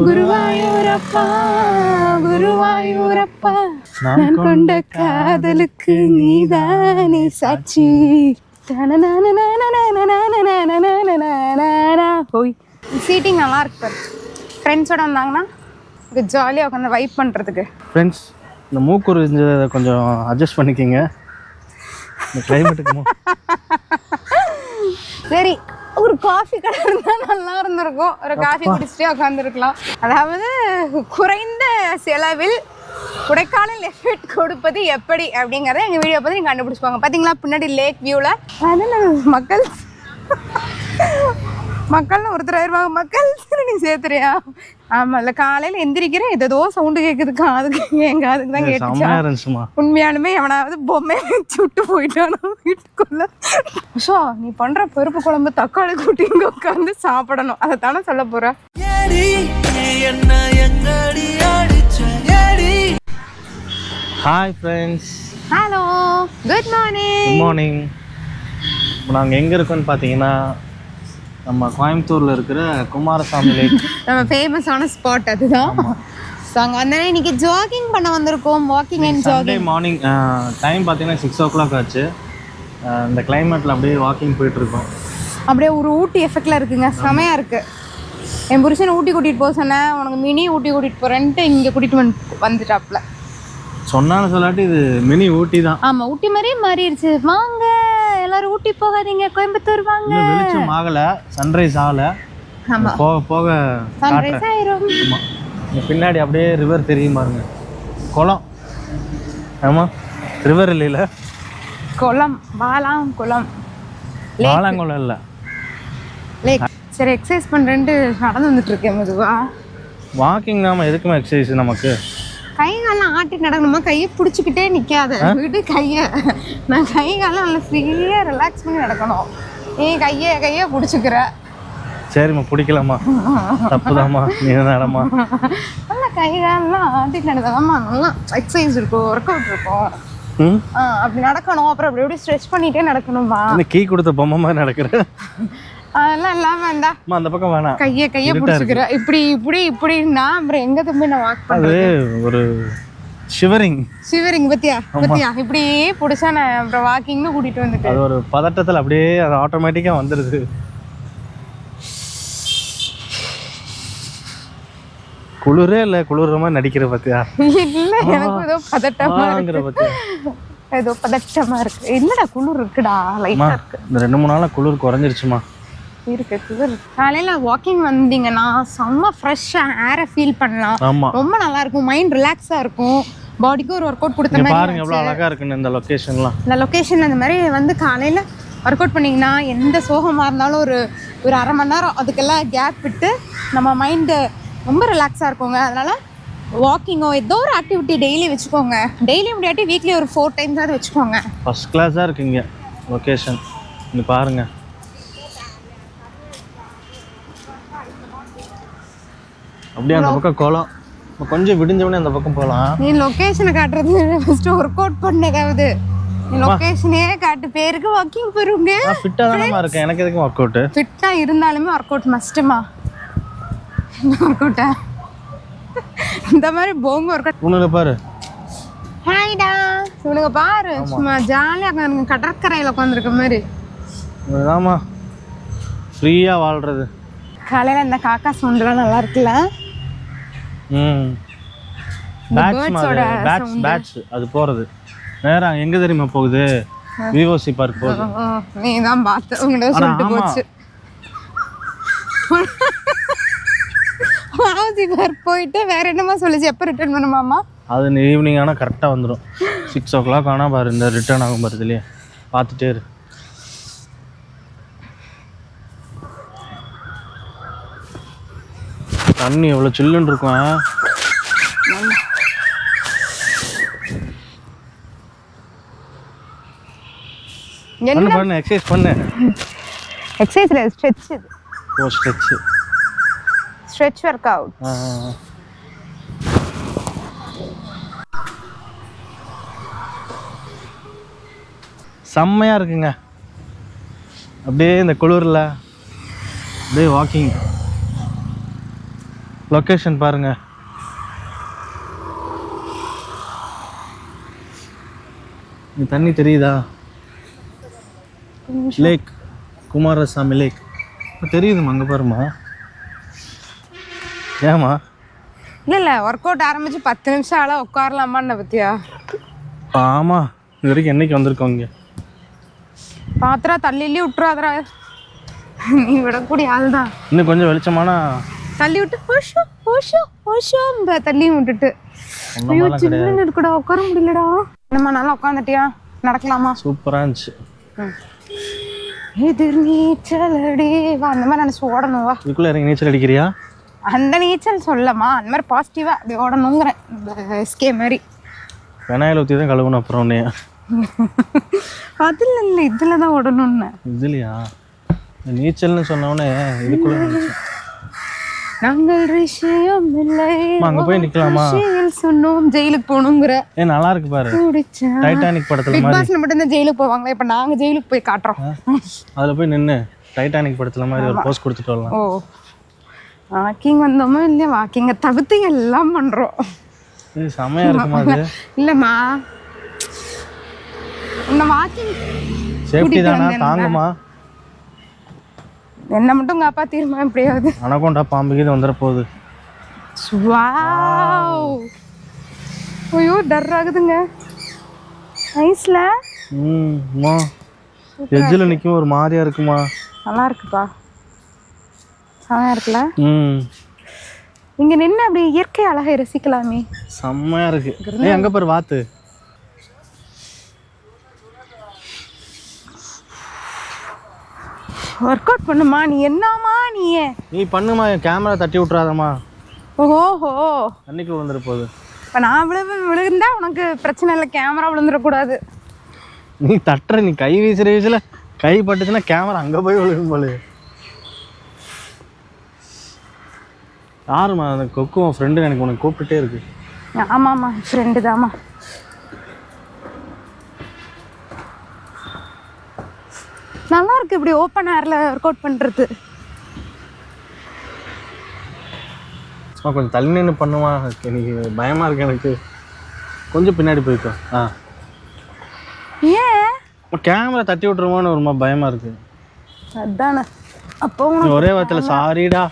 குருவாயூரப்பா குருவாயூரப்பா நான் கொண்ட காதலுக்கு நீதானே சாட்சி. சீட்டிங் நல்லா இருக்கு. ஃப்ரெண்ட்ஸோட வந்தாங்கன்னா ஜாலியாக உட்காந்து வைப் பண்ணுறதுக்கு. ஃப்ரெண்ட்ஸ், இந்த மூக்கூர் கொஞ்சம் அட்ஜஸ்ட் பண்ணிக்கிங்க இந்த கிளைமேட்டுக்கு. சரி, ஒரு காஃபி கடை இருந்தால் நல்லா இருந்திருக்கும். ஒரு காஃபி குடிச்சிட்டே உட்காந்துருக்கலாம். அதாவது குறைந்த செலவில் கொடைக்கானல் எஃபெக்ட் கொடுப்பது எப்படி அப்படிங்கிறத எங்கள் வீடியோ பார்த்து நீங்கள் கண்டுபிடிச்சிப்பாங்க. பார்த்தீங்களா பின்னாடி லேக் வியூவில் அதனால் மக்கள்னு ஒருத்தர் ஆயிடுவாங்க. மக்கள் நீ சேர்த்துறியா? ஆமாம், இல்லை காலையில் எந்திரிக்கிறேன் ஏதோ சவுண்டு கேட்குது காதுக்கு. என் காதுக்கு தான் கேட்டுச்சா? உண்மையாலுமே எவனாவது பொம்மை சுட்டு போயிட்டானோ வீட்டுக்குள்ள. ஷோ, நீ பண்ணுற பருப்பு குழம்பு தக்காளி கூட்டி இங்கே உட்காந்து சாப்பிடணும். அதை தானே சொல்ல போகிற? Hi friends. Hello, good morning. Good morning. இப்போ நாங்கள் எங்கே இருக்கோன்னு பார்த்தீங்கன்னா நம்ம கோயம்புத்தூரில் இருக்கிற குமாரசாமி லேக், நம்ம ஃபேமஸான ஸ்பாட் அதுதான். ஸோ அங்கே வந்தோடனே இன்றைக்கி ஜாகிங் பண்ண வந்திருக்கோம். Walking and jogging. Morning time பார்த்தீங்கன்னா 6 o'clock ஆச்சு. இந்த கிளைமேட்டில் அப்படியே வாக்கிங் போயிட்டுருக்கோம். அப்படியே ஒரு ஊட்டி எஃபெக்டில் இருக்குங்க. செமையாக இருக்குது. என் புருஷனை ஊட்டி கூட்டிகிட்டு போக சொன்னேன். உனக்கு மினி ஊட்டி கூட்டிகிட்டு போகிறேன்ட்டு இங்கே கூட்டிகிட்டு வந்துட்டாப்புல. சொன்னாலும் சொல்லாட்டி இது மினி ஊட்டி தான். ஆமாம், ஊட்டி மாதிரியே மாறிடுச்சு. வாங்க எல்லாரும் ஊட்டி போகாதீங்க, கோயம்புத்தூர் வாங்க. வெளிச்சம் ஆகலை, சன்ரைஸ் ஆகலை. ஆமாம், போக போக சன்ரைஸ் ஆயிரும். ஆமாம், இங்கே பின்னாடி அப்படியே ரிவர் தெரியும் பாருங்க. குளம். ஆமாம், ரிவர் இல்லைல்ல, குளம். வாலாங்குளம். வாலாங்குளம் இல்லை, லேக். சரி, எக்ஸசைஸ் பண்ணுறேன்ட்டு நடந்து வந்துட்டு இருக்கேன் மெதுவா. வாக்கிங் நாம எதுக்குமே எக்ஸசைஸ் நமக்கு. கை காலம் ஆட்டி நடக்கணுமா? கையை பிடிச்சிக்கிட்டே நிற்காத, விடு கையை. நான் கை காலம் நல்லா ஃப்ரீயாக ரிலாக்ஸ் பண்ணி நடக்கணும். நீ கையை பிடிச்சிக்கிற. சரிம்மா, பிடிக்கலாமா? தப்புதாம்மா, நீ நடமா. நல்லா கை காலெலாம் ஆட்டிட்டு நடந்தாதாம்மா நல்லா எக்ஸசைஸ் இருக்கும், ஒர்க் அவுட் இருக்கும். அப்படி நடக்கணும். அப்புறம் அப்படி எப்படி ஸ்ட்ரெச் பண்ணிகிட்டே நடக்கணுமா? கீ கொடுத்த பொம்மை மாதிரி நடக்கிறேன். அதெல்லாம் எல்லாம் வேண்டாம். அந்த பக்கம் வேணாம். கையை பிடிச்சிக்கிற. இப்படின்னா அப்புறம் எங்க தம்பி நான் வாக் பண்றது? ஒரு ஷிவரிங் பத்தியா இப்படி பிடிச்சா நான் அப்புறம் வாக்கிங்னு கூட்டிட்டு வந்துட்டு அது ஒரு பதட்டத்தில் அப்படியே அது ஆட்டோமேட்டிக்கா வந்துடுது. குளிரே இல்லை, குளிர்ற மாதிரி நடிக்கிற பத்தியா? இல்ல, எனக்கு ஏதோ பதட்டமா இருக்கு. ஏதோ பதட்டமா இருக்கு. என்னடா குளிர் இருக்குடா, லைட்டா இருக்கு. இந்த 2-3 நாளா குளிர் குறைஞ்சிருச்சுமா. இருக்கு குளிர். காலையில வாக்கிங் வந்தீங்கன்னா செம்ம ஃப்ரெஷ்ஷா ஏரை ஃபீல் பண்ணலாம். ரொம்ப நல்லா இருக்கும். மைண்ட் ரிலாக்ஸா இருக்கும். பாடிக்கு ஒரு ஒர்க் அவுட் கொடுத்த மாதிரி. பாருங்க எவ்வளவு அழகா இருக்குன்னு இந்த லொகேஷன்லாம். இந்த லொகேஷன்ல இந்த மாதிரி வந்து காலையில ஒர்க் அவுட் பண்ணீங்கன்னா எந்த சோகமா இருந்தாலும் ஒரு 1/2 மணி நேரம் அதுக்கெல்லாம் கேப் விட்டு நம்ம மைண்டு ரொம்ப ரிலாக்ஸா இருக்குங்க. அதனால வாக்கிங்கோ ஏதோ ஒரு ஆக்டிவிட்டி டெய்லி வச்சுக்கோங்க. டெய்லி முடியாட்டி வீக்லி ஒரு 4 times வச்சுக்கோங்க. ஃபர்ஸ்ட் கிளாஸா இருக்குங்க லொகேஷன். இங்க பாருங்க. அப்படியே அந்த பக்கம் கோலம். கொஞ்சம் விடிஞ்சவனே அந்த பக்கம் போகலாம். நீ லொகேஷனை காட்டுறது ஃபர்ஸ்ட் ஒர்க் அவுட் பண்ணதாவது. நீ லொகேஷனே காட்டு, பேருக்கு வாக்கிங் போறீங்க. ஃபிட்டா தானமா இருக்கேன், எனக்கு எதுக்கு ஒர்க் அவுட்? ஃபிட்டா இருந்தாலுமே ஒர்க் அவுட் மஸ்ட்மா. ஒர்க் அவுட்டா இந்த மாதிரி போங்க ஒர்க் அவுட். உனக்கு பாரு. ஹாய்டா, உனக்கு பாரு. சும்மா ஜாலியா உட்காந்து கடற்கரையில உட்காந்துருக்க மாதிரி. ஆமா, ஃப்ரீயா வாழ்றது. காலையில இந்த காக்கா சவுண்ட்லாம் நல்லா இருக்குல்ல. பேட்ஸ் அது போறது நேரா எங்க தெரியுமா போகுது? விவோசி பார்க் போகுது. நீ தான் பார்த்து உங்கள்கிட்ட சொல்லிட்டு போச்சு. விவோசி பார்க் போயிட்டு வேற என்னமா சொல்லிச்சு? எப்போ ரிட்டர்ன் பண்ணுமாமா? அது ஈவினிங் ஆனால் கரெக்டாக வந்துடும். 6 o'clock ஆனால் பாரு, இந்த ரிட்டர்ன் ஆகும் பாரு. இதுலையே பார்த்துட்டே இரு. தண்ணி எவ்வளோ சில்லுன்னு இருக்கும். என்ன பண்ணு? எக்ஸசைஸ் பண்ணு. எக்ஸசைஸ்ல ஸ்ட்ரெட்ச். ஓ, ஸ்ட்ரெட்ச் ஒர்க் அவுட். செம்மையா இருக்குங்க. அப்படியே இந்த குளிரில் அப்படியே வாக்கிங். லொக்கேஷன் பாருங்க. இந்த தண்ணி தெரியுதா? லேக், குமாரசாமி லேக் தெரியுதுமா, அங்கே பாருமா. ஏமா? இல்லை ஒர்க் அவுட் ஆரம்பிச்சு 10 நிமிஷம் ஆளா உட்காரலாமான்னு பத்தியா? ஆமாம், இது வரைக்கும் என்னைக்கு வந்திருக்கோம் இங்கே? பாத்திரா தள்ளிலே விட்டுறாதரா, நீ விடக்கூடிய ஆள் தான். இன்னும் கொஞ்சம் வெளிச்சமானா தள்ளி விட்டு ஓஷோ ஓஷோ ஓஷோ தள்ளியும் விட்டுட்டு ஐயோ சில்லுன்னு இருக்குடா, உட்கார முடியலடா. நம்ம நல்லா உட்காந்துட்டியா? நடக்கலாமா? சூப்பராக இருந்துச்சு. எதிர் நீச்சல் அடி வா, அந்த மாதிரி நினச்சி ஓடணும். வா, இதுக்குள்ளே இறங்கி நீச்சல் அடிக்கிறியா? அந்த நீச்சல் சொல்லமா, அந்த மாதிரி பாசிட்டிவாக அப்படி ஓடணுங்கிறேன். எஸ்கே மாதிரி வெனாயில் ஊற்றி தான் கழுவணும். அப்புறம் ஒன்று அதில் இல்லை, இதில் தான் ஓடணும்னு. இதுலையா? நீச்சல்னு சொன்னோடனே இதுக்குள்ளே நாங்கள் ரிஷியம் இல்லை அங்கே போய் நிற்கலாமா? சொன்னோம் ஜெயிலுக்கு போகணுங்கிற. நல்லா இருக்கு பாரு, டைட்டானிக் படத்தில் பிக் பாஸ்ல மட்டும் தான் ஜெயிலுக்கு போவாங்களே, இப்போ நாங்கள் ஜெயிலுக்கு போய் காட்டுறோம். அதில் போய் நின்று டைட்டானிக் படத்தில் மாதிரி ஒரு போஸ்ட் கொடுத்துட்டு வரலாம். ஓ, வாக்கிங் வந்தோமோ இல்லையா, வாக்கிங்கை தவிர்த்து எல்லாம் பண்ணுறோம். இது செமையாக இருக்குமா? அது இல்லைம்மா, இந்த வாக்கிங் சேஃப்டி தானா? தாங்குமா? என்ன மட்டும் காப்பாத்திருமா எப்படியாவது. அனகொண்டா பாம்புக்கு இது வந்துட போகுது. ஐயோ டர் ஆகுதுங்க ஐஸ்ல. எஜ்ஜில் நிற்கும் ஒரு மாதிரியா இருக்குமா? நல்லா இருக்குப்பா, செமையா இருக்குல்ல. இங்க நின்று அப்படி இயற்கை அழகை ரசிக்கலாமே. செம்மையா இருக்கு. அங்க பாரு வாத்து. ஒர்க் அவுட் பண்ணுமா நீ. என்னமா நீ பண்ணுமா, கேமரா தட்டி விட்டுறாதம்மா. ஓஹோ, தண்ணிக்குள்ள விழுந்துட போகுது. இப்போ நான் விழுந்தா உனக்கு பிரச்சனை இல்லை, கேமரா விழுந்துடக்கூடாது. நீ தட்டுற, நீ கை வீசுற வீசில் கை பட்டுச்சுன்னா கேமரா அங்கே போய் விழுகும் போல. யாருமா அந்த கொக்கு? ஃப்ரெண்டு எனக்கு உனக்கு கூப்பிட்டுட்டே இருக்கு. ஆமாம்மா, ஃப்ரெண்டு தாம்மா. நல்லா இருக்கு இப்படி ஓப்பன் ஏர்ல ஒர்க் அவுட் பண்றது. கொஞ்சம் தள்ளி நின்று பண்ணுமா, எனக்கு பயமா இருக்கு. எனக்கு கொஞ்சம் பின்னாடி போய்க்கோ. ஏன் கேமரா தட்டி விட்டுருமோன்னு ஒரு பயமா இருக்கு. அதானே. அப்போ ஒரே வாரத்தில் சாரிடா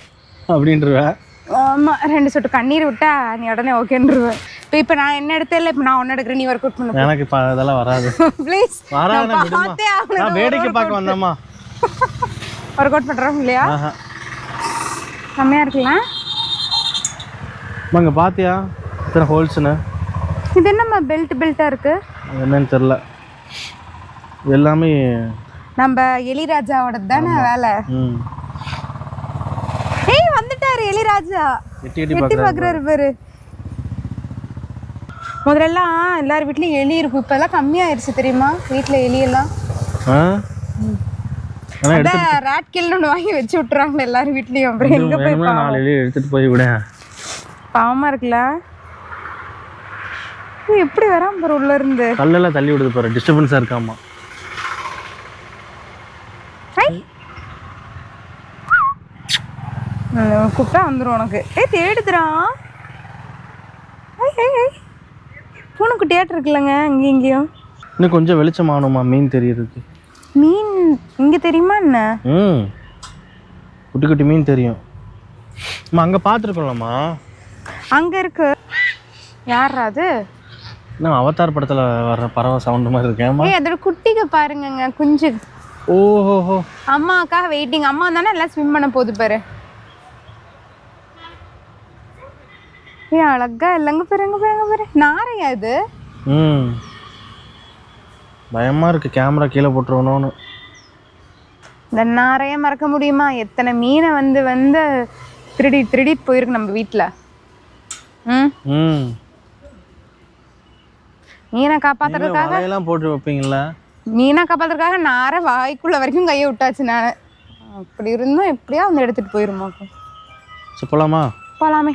அப்படின்ட்டுருவேன். ஆமாம், 2 சொட்டு கண்ணீர் விட்டா நீ உடனே ஓகேன்றுவேன். இப்போ நான் என்ன எடுத்தேன், இப்போ நான் ஒன்று எடுக்கிறேன், நீ ஒர்க் அவுட் பண்ணு. எனக்கு இப்போ அதெல்லாம் வராது. ப்ளீஸ் வராது. நான் வேடிக்கை பார்க்க வந்தேம்மா. ஒர்க் அவுட் பண்ணுறோம் இல்லையா? செம்மையாக இருக்குல்ல. அங்கே பார்த்தியா இத்தனை ஹோல்ஸ்னு? இது என்னம்மா பெல்ட்டாக இருக்குது? என்னன்னு தெரில. எல்லாமே நம்ம எலிராஜாவோட தானே வேலை. ஏய் வந்துட்டாரு எலிராஜா, எட்டி பார்க்குறாரு பாரு. முதல்லலாம் எல்லார் வீட்லேயும் எலி இருக்கும், இப்போல்லாம் கம்மியாயிருச்சு தெரியுமா வீட்டில் எலியெல்லாம். ராட் கில்னு ஒன்று வாங்கி வச்சு விட்டுறாங்க எல்லாரும் வீட்லேயும். அப்புறம் எங்கே போய் 4 எலி எடுத்துகிட்டு போய் விட பாவமாக இருக்குல்ல. எப்படி வராம பாரு உள்ள இருந்து. கல்லெல்லாம் தள்ளி விடுது பாரு, டிஸ்டர்பன்ஸாக இருக்காமா. கூப்பிட்டா வந்துடும் உனக்கு. தேடுதுரா. பூனைக்குட்டியாட்டு இருக்குல்லங்க இங்கே இங்கேயும். இன்னும் கொஞ்சம் வெளிச்சமாகணுமா மீன் தெரியறதுக்கு. மீன் இங்கே தெரியுமா என்ன? குட்டி குட்டி மீன் தெரியும். அங்கே பார்த்துருக்கோம்லம்மா. அங்கே இருக்கு. யார் அது? நான் அவதார் படத்தில் வர்ற பறவை சவுண்டு மாதிரி இருக்கேன். அதோட குட்டிக்கு பாருங்க, குஞ்சு. ஓஹோ, அம்மாக்காக வெயிட்டிங். அம்மா தானே எல்லாம் ஸ்விம் பண்ண போகுது பாரு. அழகா இல்லைங்க பாருங்க. நாரையா இது? பயமா இருக்கு, கேமரா கீழே போட்டுருவணும்னு. இந்த நாரைய மறக்க முடியுமா? எத்தனை மீனை வந்து திருடி போயிருக்கு நம்ம வீட்டில். மீனை காப்பாத்துறதுக்காக எல்லாம் போட்டு வைப்பீங்களா? மீனை காப்பாத்துறதுக்காக நாரை வாய்க்குள்ள வரைக்கும் கையை விட்டாச்சு நான். அப்படி இருந்தும் எப்படியா வந்து எடுத்துட்டு போயிருமா? போலாமா? போலாமே.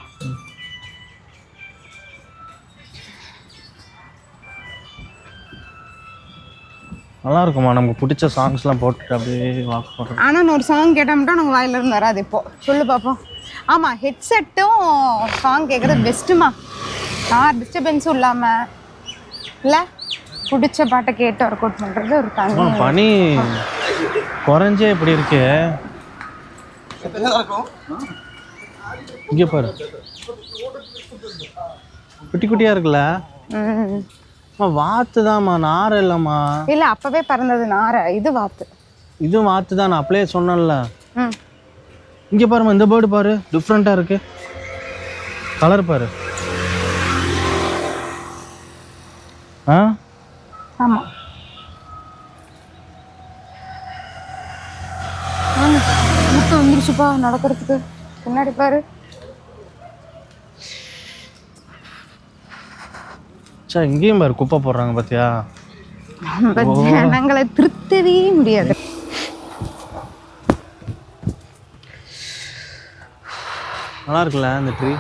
நல்லா இருக்குமா? நமக்கு பிடிச்ச சாங்ஸ்லாம் போட்டுட்டு அப்படியே வாக் பண்ணுறோம். ஆனால் நான் ஒரு சாங் கேட்டால் மட்டும் நமக்கு வாயிலிருந்து வராது. இப்போ சொல்லு பார்ப்போம். ஆமா ஹெட்செட்டும் சாங் கேட்குறது பெஸ்ட்டுமா. யார் டிஸ்டர்பன்ஸும் இல்லாமல் இல்லை பிடிச்ச பாட்டை கேட்டு ஒர்க் அவுட் பண்ணுறது ஒரு தனி. பனி குறைஞ்சே இப்படி இருக்கு. இங்கே பாரு குட்டி குட்டியாக இருக்குல்ல. வாத்து தான்மா, நாரை இல்லைம்மா. இல்லை அப்போவே பறந்தது நாரை, இது வாத்து. இது வாத்து தான், நான் அப்படியே சொன்னேன்ல. இங்கே பாருமா, இந்த பேர்டு பாரு டிஃப்ரெண்ட்டாக இருக்கு. கலர் பாரு. ஆமாம் முட்டை வந்துருச்சுப்பா நடக்கிறதுக்கு. பின்னாடி பாரு. சா இங்கேயும் பாரு குப்பை போடுறாங்க பார்த்தியா. ஜனங்களை திருத்தவே முடியாது. நல்லா இருக்குல்ல இந்த ட்ரீ.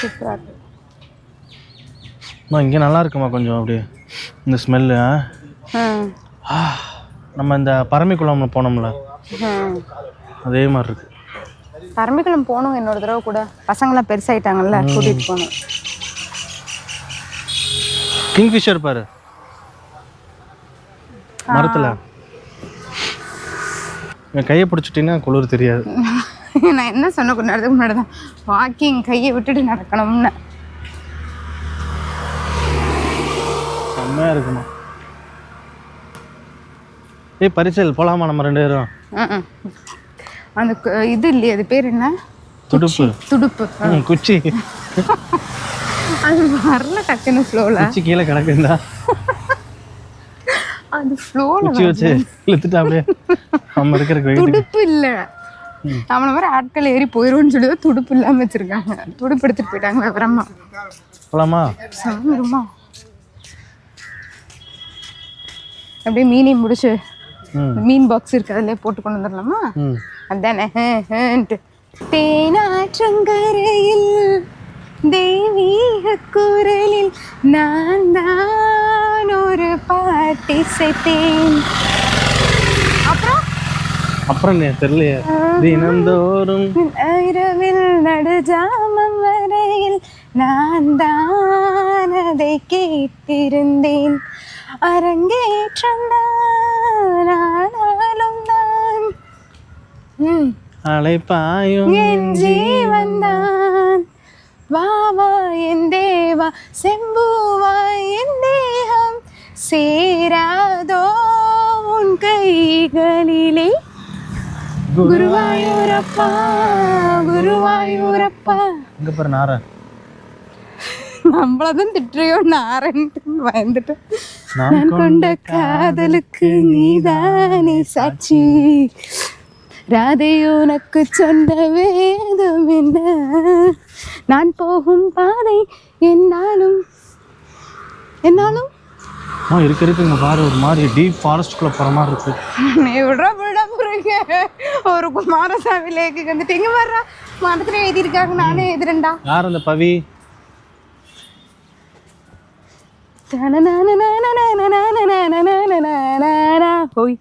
சூப்பராக இருக்கு. இங்கே நல்லா இருக்குமா கொஞ்சம் அப்படியே இந்த ஸ்மெல்லு. நம்ம இந்த பரம்பிக்குளம் போனோம்ல அதே மாதிரி இருக்கு. பரம்பிக்குளம் போகணும் இன்னொரு தடவை கூட. பசங்களாம் பெருசாயிட்டாங்கல்ல, கூட்டிகிட்டு போகணும். கிங்ஃபிஷர் பாரு மரத்தில். என் கையை பிடிச்சிட்டின்னா குளிர் தெரியாது. நான் என்ன சொன்ன கொஞ்ச நேரத்துக்கு முன்னாடி தான் வாக்கிங் கையை விட்டுட்டு நடக்கணும்னு. செம்மையாக இருக்குமா. பரிசல் போகலாமா நம்ம 2 பேரும்? அந்த இது இல்லையே, அது பேர் என்ன? துடுப்பு. துடுப்பு குச்சி. அது வரல டக்குன்னு ஃப்ளோவில். குச்சி கீழே கிடக்குதா? அது ஃப்ளோவில் குச்சி வச்சு இழுத்துட்டு அப்படியே நம்ம இருக்கிற. துடுப்பு இல்லை, அவனை மாதிரி ஆட்கள் ஏறி போயிடும்னு சொல்லி தான் துடுப்பு இல்லாமல் வச்சுருக்காங்க. துடுப்பு எடுத்துகிட்டு போயிட்டாங்களா அப்புறமா. போகலாமா? சாமிருமா அப்படியே மீனி முடிச்சு மீன் பாக்ஸ் இருக்கு அதிலே போட்டு கொண்டு வந்துடலாமா? அதானே. தேனாற்றங்கரையில் தெய்வீக குரலில் நான் தான் ஒரு பாட்டி செய்தேன். அப்புறம் தெரியலையே. தினந்தோறும் இரவில் நடுஜாமம் வரையில் நான் தான் அதை கேட்டிருந்தேன். அரங்கேற்றம் நானாலும் தான் அழைப்பாயும் என் ஜீவன் தான். வா வா என் தேவா செம்பூவா என் தேகம் சேராதோ உன் கைகளிலே. குருவாயூரப்பா குருவாயூரப்பா. இங்க பாரு நாரை. நம்மளதான் திட்டுறியோ நாரன்ட்டு பயந்துட்டு. நான் கொண்ட காதலுக்கு நீதானே சாட்சி. ராதை உனக்கு சொன்ன வேதம் என்ன? நான் போகும் பாதை என்னாலும் என்னாலும் இருக்கு. இங்க பாரு ஒரு மாதிரி டீப் ஃபாரஸ்ட்குள்ள போற மாதிரி இருக்கு. நீ விட போறீங்க. ஒரு குமாரசாமி லேக்கு வந்துட்டு இங்க வர்றா மரத்துல எழுதியிருக்காங்க. நானே எழுதுறேன்டா. யார் அந்த பவி? போய்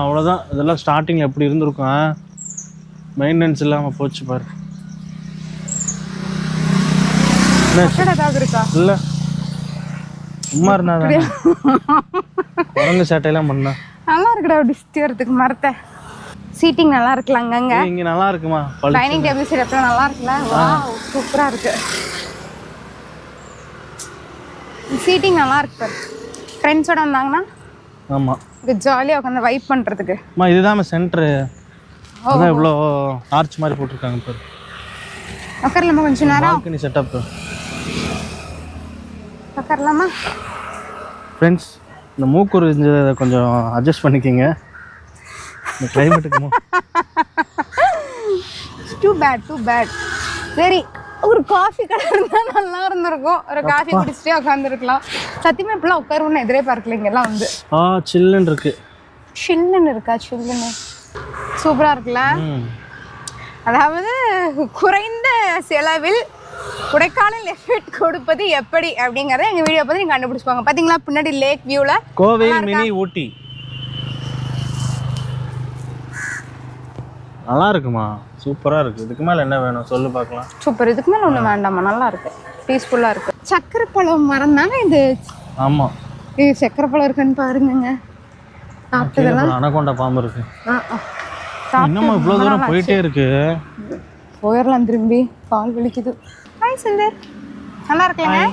அவ்வளோதான். இதெல்லாம் ஸ்டார்டிங்கில் எப்படி இருந்திருக்கும். மெயின்டெனன்ஸ் இல்லாமல் போச்சு பாரு. இருக்கா இல்லை சும்மா இருந்தா குரங்கு சேட்டையெல்லாம் பண்ணா நல்லா இருக்குடா. டிஸ்டர்றதுக்கு மரத்தை சீட்டிங் நல்லா இருக்குல்ல அங்கங்க. இங்க நல்லா இருக்குமா? டைனிங் டேபிள் செட்டப்லாம் நல்லா இருக்குல்ல. வாவ் சூப்பரா இருக்கு. சீட்டிங் நல்லா இருக்கு பாரு. ஃப்ரெண்ட்ஸோட வந்தாங்கன்னா ஆமா இது ஜாலியா உட்காந்து வைப் பண்றதுக்கு. அம்மா இதுதான் சென்டர். அதான் இவ்வளோ ஆர்ச் மாதிரி போட்டிருக்காங்க பாரு. உட்காரலாமா கொஞ்ச நேரம்? Balcony setup. உட்காரலாமா? ஃப்ரெண்ட்ஸ் இந்த மூக்கூர் கொஞ்சம் அட்ஜஸ்ட் பண்ணிக்கோங்க இந்த கிளைமேட்டுக்கு. Too bad. சரி ஒரு காஃபி கடை இருந்தால் நல்லா இருந்திருக்கும். ஒரு காஃபி குடிச்சிட்டே உட்காந்துருக்கலாம். சத்தியமாக இப்பெல்லாம் உட்காருவோன்னு எதிரே பார்க்கல. இங்கெல்லாம் வந்து சில்லுன்னு இருக்கு. சில்லுன்னு இருக்கா? சில்லுன்னு சூப்பராக இருக்குல்ல. அதாவது குறைந்த செலவில் கொடைக்கானல் எஃபெக்ட் கொடுப்பது எப்படி அப்படிங்கிறத எங்கள் வீடியோ பார்த்து நீங்கள் கண்டுபிடிச்சுப்பாங்க. பார்த்தீங்களா பின்னாடி லேக் வியூவில் கோவை மினி ஊட்டி. நல்லா இருக்குமா, சூப்பராக இருக்குது. இதுக்கு மேலே என்ன வேணும் சொல்லு பார்க்கலாம். சூப்பர், இதுக்கு மேலே ஒன்றும் வேண்டாமா, நல்லா இருக்கு, பீஸ்ஃபுல்லாக இருக்கு. சக்கரை பழம் மரம் தானே இது? ஆமாம், இது சக்கரை பழம் இருக்குன்னு பாருங்க. சாப்பிட்டதெல்லாம் அனகொண்டா பாம்பு இருக்கு. இன்னமும் இவ்வளோ தூரம் போயிட்டே இருக்கு. போயிடலாம் திரும்பி, கால் வலிக்குது. ஹாய் சுந்தர், நல்லா இருக்கலாங்க.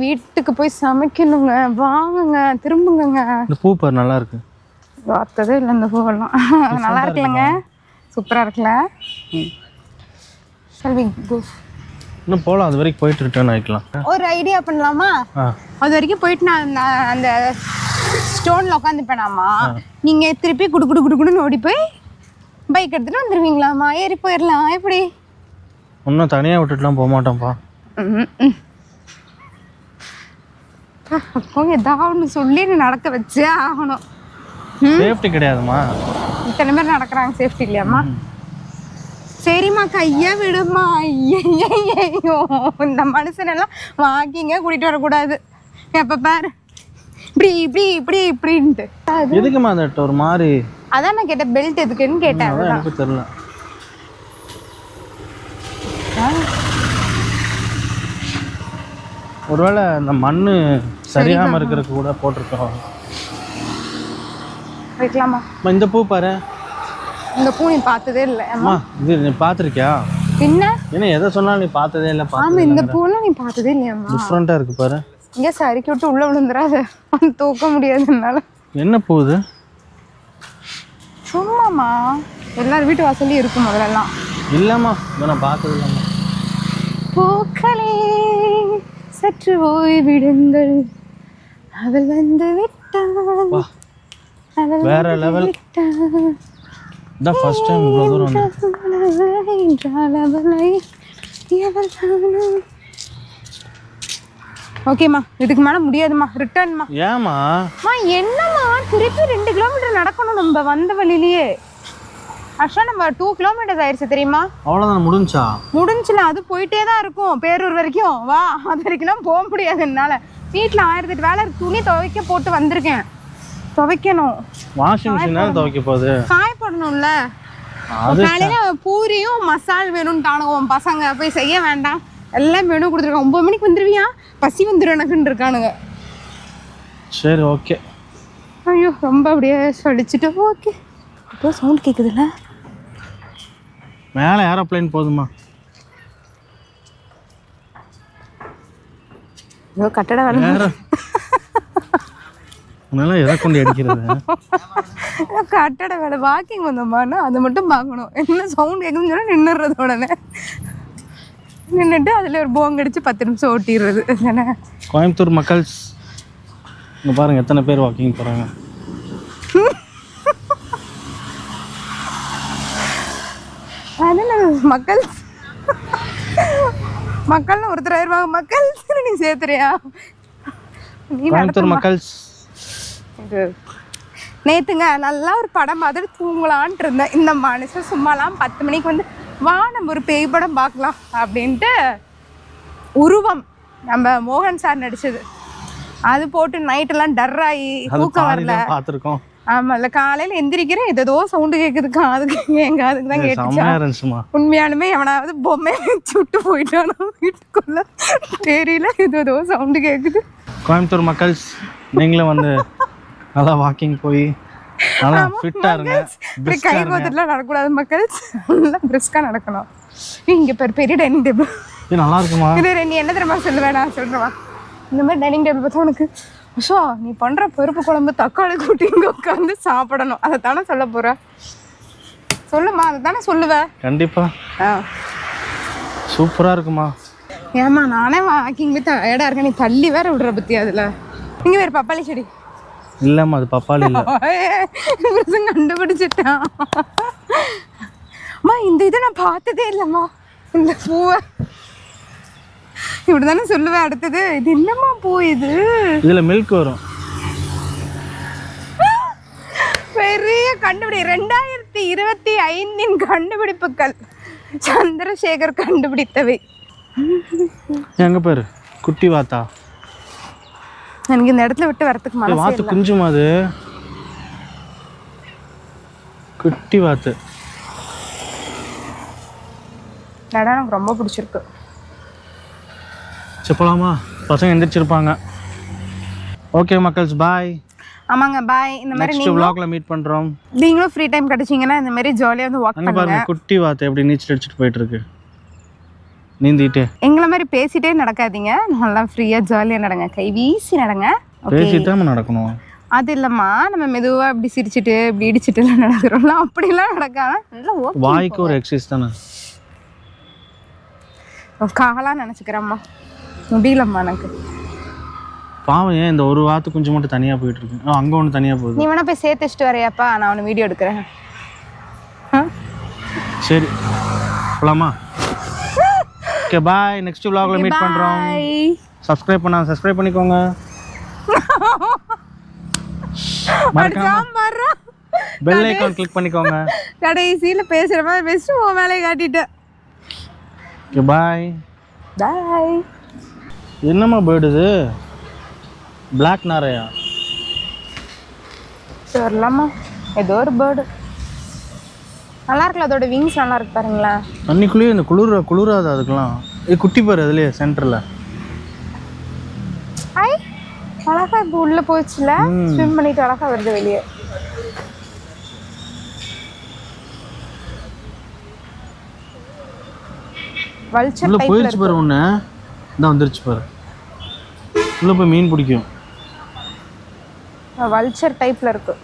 வீட்டுக்கு போய் சமைக்கணுங்க, வாங்குங்க, திரும்புங்க. இந்த பூ பாரு நல்லா இருக்கு. பார்த்ததே இல்லை இந்த பூவெல்லாம். நல்லா இருக்குல்லங்க, சூப்பராக இருக்குல்ல. செல்வி இன்னும் போகலாம், அது வரைக்கும் போயிட்டு ரிட்டர்ன் ஆகிக்கலாம். ஒரு ஐடியா பண்ணலாமா? அது வரைக்கும் போயிட்டு நான் அந்த ஸ்டோனில் உட்காந்துப்பேனாமா, நீங்கள் திருப்பி குடுன்னு ஓடி போய் பைக் எடுத்துகிட்டு வந்துடுவீங்களாம்மா, ஏறி போயிடலாம். எப்படி? இன்னும் தனியாக விட்டுட்டுலாம் போக மாட்டோம்ப்பா. அப்போ ஏதாவது சொல்லி நடக்க வச்சே ஆகணும். சேஃப்டி கிடையாதுமா, இத்தனை பேர் நடக்கிறாங்க, சேஃப்டி இல்லையாம்மா? சரிம்மா, கையை விடுமா. ஐயோ, இந்த மனுஷனெல்லாம் வாக்கிங்க கூட்டிகிட்டு வரக்கூடாது. எப்போ பாரு இப்படி இப்படி இப்படி இப்படின்ட்டு. எதுக்குமா அந்த ஒரு மாதிரி? அதான் நான் கேட்டேன், பெல்ட் எதுக்குன்னு கேட்டேன். எனக்கு தெரியல. ஒருவேளை இந்த மண்ணு சரியாம இருக்கிறதுக்கு கூட போட்டிருக்கோம். வைக்கலாமா? இந்த பூ பாரு. இந்த பூ நீ பார்த்ததே இல்லை. அம்மா இது நீ பார்த்துருக்கியா? என்ன எதை சொன்னாலும் நீ பார்த்ததே இல்லை. ஆமா, இந்த பூலாம் நீ பார்த்ததே இல்லையாம்மா? டிஃப்ரெண்டா இருக்கு பாரு. இங்கே சரிக்கி விட்டு உள்ள விழுந்துடாது, தூக்க முடியாதுனால. என்ன பூ இது? சும்மாமா, எல்லாரும் வீட்டு வாசல்லையும் இருக்கும் முதலெல்லாம். இல்லைம்மா, நான் பார்த்தது இல்லைம்மா. பூக்களே சற்று ஓய்விடுங்கள், அவள் வந்து விட்டாள், வேற லெவல். இதான் ஃபர்ஸ்ட் டைம் இவ்வளோ தூரம் ஓகேம்மா, இதுக்கு மேலே முடியாதுமா, ரிட்டர்ன்மா. ஏம்மா? என்னம்மா திருப்பி 2 கிலோமீட்டர் நடக்கணும் நம்ம வந்த வழியிலேயே. ஆக்சுவலாக நம்ம 2 கிலோமீட்டர்ஸ் ஆயிடுச்சு தெரியுமா? அவ்வளோதான், முடிஞ்சுல. அது போயிட்டே தான் இருக்கும் பேரூர் வரைக்கும். வா, அது வரைக்கும்லாம் போக முடியாது என்னால். வீட்டில் 1008 வேலை, துணி துவைக்க போட்டு வந்திருக்கேன், துவைக்கணும். வாஷிங் மிஷின் துவைக்க போகுது, காயப்படணும்ல. காலையில பூரியும் மசால் வேணும்னு உன் பசங்க போய் செய்ய வேண்டாம், எல்லாம் மெனு கொடுத்துருக்காங்க. 9 மணிக்கு வந்துருவியா, பசி வந்துடும் எனக்குன்னு இருக்கானுங்க. சரி ஓகே. ஐயோ, ரொம்ப அப்படியே சொல்லிச்சுட்டு. ஓகே, இப்போ சவுண்ட் கேட்குதுல்ல, மேலே ஏரோப்ளைன் போதுமா? ஐயோ, கட்டட வேலை. உன்னால எதை கொண்டு அடிக்கிறது? கட்டட வேலை, வாக்கிங் வந்தோம்னா அதை மட்டும் பார்க்கணும். என்ன சவுண்ட் கேட்குதுன்னு சொன்னால் நின்றுறது, உடனே நின்றுட்டு அதில் ஒரு போங்க அடித்து 10 நிமிஷம் ஓட்டிடுறது. என்ன கோயம்புத்தூர் மக்கள் இங்கே பாருங்கள், எத்தனை பேர் வாக்கிங் போகிறாங்க. அதெல்லாம் மக்கள்னு ஒருத்தர் ஆயிடுவாங்க. மக்கள் நீ சேர்த்துறியா? கோயம்புத்தூர் மக்கள். நேற்றுங்க நல்லா ஒரு படம் பார்த்துட்டு தூங்கலான்ட்டு இருந்தேன். இந்த மனுஷன் சும்மாலாம் 10 மணிக்கு வந்து வா நம்ம ஒரு பேய் படம் பார்க்கலாம் அப்படின்ட்டு உருவம், நம்ம மோகன் சார் நடிச்சது, அது போட்டு நைட்டெல்லாம் டர்ராகி தூக்கம் வரல. பார்த்துருக்கோம். ஆமாம், இல்லை காலையில் எந்திரிக்கிறேன், ஏதோ சவுண்டு கேட்குது காதுக்கு, என் காதுக்கு தான் கேட்டுச்சா. உண்மையாலுமே எவனாவது பொம்மை சுட்டு போயிட்டானோ வீட்டுக்குள்ள தெரியல, ஏதோ சவுண்டு கேட்குது. கோயம்புத்தூர் மக்கள், நீங்களும் வந்து நல்லா வாக்கிங் போய் நல்லா ஃபிட்டா இருங்க. கை கோத்துட்டுலாம் நடக்கூடாது மக்கள், நல்லா பிரிஸ்கா நடக்கணும். இங்கே பெரிய டைனிங் டேபிள் நல்லா இருக்குமா? இது நீ என்ன தெரியுமா சொல்லுவேன், நான் சொல்கிறேன். இந்த மாதிரி டைனிங் டேபிள் பார்த்தா உனக்கு உஷா நீ பண்ணுற பருப்பு குழம்பு தக்காளி கூட்டி இங்கே உட்காந்து சாப்பிடணும், அதை தானே சொல்ல போகிற? சொல்லுமா, அதை தானே சொல்லுவேன். கண்டிப்பாக சூப்பராக இருக்குமா? ஏம்மா நானே வாக்கிங் போய் டயர்டாக இருக்கேன், நீ தள்ளி வேற விடுற பற்றி. அதில் இங்கே வேறு பப்பாளி செடி இல்லைம்மா, அது பப்பாளி இல்லை. கண்டுபிடிச்சிட்டான். அம்மா இந்த இதை நான் பார்த்ததே இல்லைம்மா, இந்த பூவை இப்படி தானே சொல்லுவேன். அடுத்தது இது என்னம்மா பூ இது? இதில் மில்க் வரும். பெரிய கண்டுபிடி, 2025 கண்டுபிடிப்புகள் சந்திரசேகர் கண்டுபிடித்தவை. எங்க பேரு குட்டி வாத்தா. எனக்கு இந்த இடத்துல விட்டு வரதுக்கு மனசே வாத்து குஞ்சுமா? அது குட்டி வாத்து. இடம் எனக்கு ரொம்ப பிடிச்சிருக்கு. போலாமா? பசங்க எந்திரிச்சிருப்பாங்க. ஓகே மக்கள்ஸ், பாய். ஆமாங்க, பாய். இந்த மாதிரி நெக்ஸ்ட் vlogல மீட் பண்றோம். நீங்களும் ஃப்ரீ டைம் கிடைச்சீங்கன்னா இந்த மாதிரி ஜாலியா வந்து வாக் பண்ணுங்க. பாருங்க குட்டி வாத்து எப்படி நீச்சல் அடிச்சிட்டு போயிட்டு இருக்கு, நீந்திட்டு. எங்களை மாதிரி பேசிட்டே நடக்காதீங்க, நல்லா ஃப்ரீயா ஜாலியா நடங்க, கை வீசி நடங்க. பேசிட்டு நம்ம நடக்கணும். அது இல்லம்மா, நம்ம மெதுவா இப்படி சிரிச்சிட்டு இப்படி இடிச்சிட்டு எல்லாம் நடக்கிறோம்ல, அப்படிலாம் நடக்காம நல்லா வாய்க்கு ஒரு எக்ஸசைஸ் தானே. காலா நினைச்சுக்கிறேம்மா, முடியலம்மா எனக்கு. பாவம், ஏன் இந்த ஒரு வாத்து குஞ்சு மட்டும் தனியா போயிட்டு இருக்கு? அங்க ஒன்று தனியா போகுது. நீ வேணா போய் சேர்த்து வச்சுட்டு வரையாப்பா, நான் ஒன்று வீடியோ எடுக்கிறேன். சரி போலாமா? Okay bye. நெக்ஸ்ட் vlogல மீட் பண்றோம். சப்ஸ்கிரைப் சப்ஸ்கிரைப் பண்ணிக்கோங்க. மறக்காம பெல் ஐகான் கிளிக் பண்ணிக்கோங்க. கடைசியில பேசுற மாதிரி பேசிட்டு உன் மேலே காட்டிட்டேன். Okay bye. பாய். என்னம்மா பேர்டு இது? பிளாக் நாரையா? தெரியலம்மா, ஏதோ ஒரு பேர்டு. நல்லா இருக்குல்ல, அதோட விங்ஸ் நல்லா இருக்கு பாருங்களேன். தண்ணிக்குள்ளேயே இந்த குளிராது அதுக்கெல்லாம். இது குட்டி பாரு அதுலயே சென்டர்ல. ஐ அழகா இப்போ உள்ள போச்சுல, ஸ்விம் பண்ணிட்டு அழகா வருது வெளியே. வல்ச்சர் உள்ள டைப்ல போயிடுச்சு பாரு. ஒண்ணு இந்த வந்துருச்சு பாரு. உள்ள போய் மீன் பிடிக்கும். வல்ச்சர் டைப்ல இருக்கு.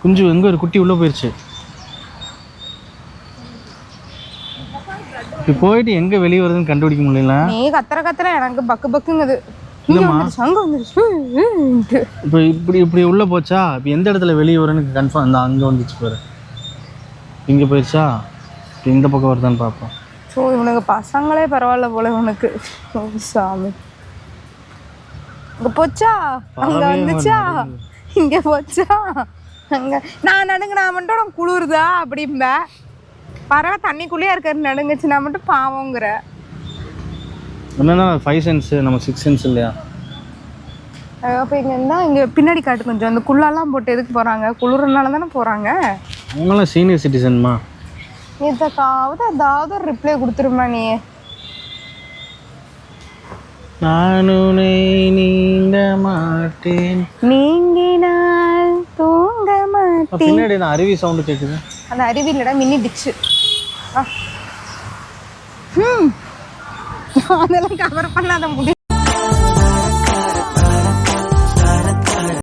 குஞ்சு எங்க ஒரு குட்டி உள்ள போயிருச்சு. இப்போ போயிட்டு எங்க வெளியே வருதுன்னு கண்டுபிடிக்க முடியல. நீ கத்துற எனக்கு பக்கு பக்குங்குது. இங்க வந்துருச்சு, அங்க வந்துருச்சு. இப்போ இப்படி உள்ள போச்சா? இப்போ எந்த இடத்துல வெளியே வரும்னு கன்ஃபார்ம். இந்த அங்க வந்துச்சு பாரு. இங்க போயிருச்சா? இந்த பக்கம் வருதான்னு பார்ப்போம். ஸோ இவனுக்கு பசங்களே பரவாயில்ல போல உனக்கு. சாமி, இங்க போச்சா, அங்க வந்துச்சா, இங்க போச்சா, அங்க. நான் நடுங்கினா மட்டும் உனக்கு குளிருதா அப்படிம்ப. பறவை தண்ணிக்குள்ளேயே இருக்கிறது நடுங்குச்சுன்னா மட்டும் பாவங்கிற. என்னன்னா 5 சென்ஸ், நம்ம 6 சென்ஸ் இல்லையா? அப்போ இங்கே இருந்தால் இங்கே பின்னாடி காட்டு கொஞ்சம். அந்த குள்ளாலாம் போட்டு எதுக்கு போகிறாங்க? குளிர்னால தானே போகிறாங்க. அவங்களாம் சீனியர் சிட்டிசன்மா. இதுக்காவது ஏதாவது ஒரு ரிப்ளை கொடுத்துருமா நீ. நானுனை நீங்க மாட்டேன், நீங்கினால் தூங்க மாட்டேன். பின்னாடி நான் அருவி சவுண்டு கேட்குது. அந்த அருவி இல்லடா, மினி டிச்சு. அதெல்லாம் கவர் பண்ணாத முடியும்.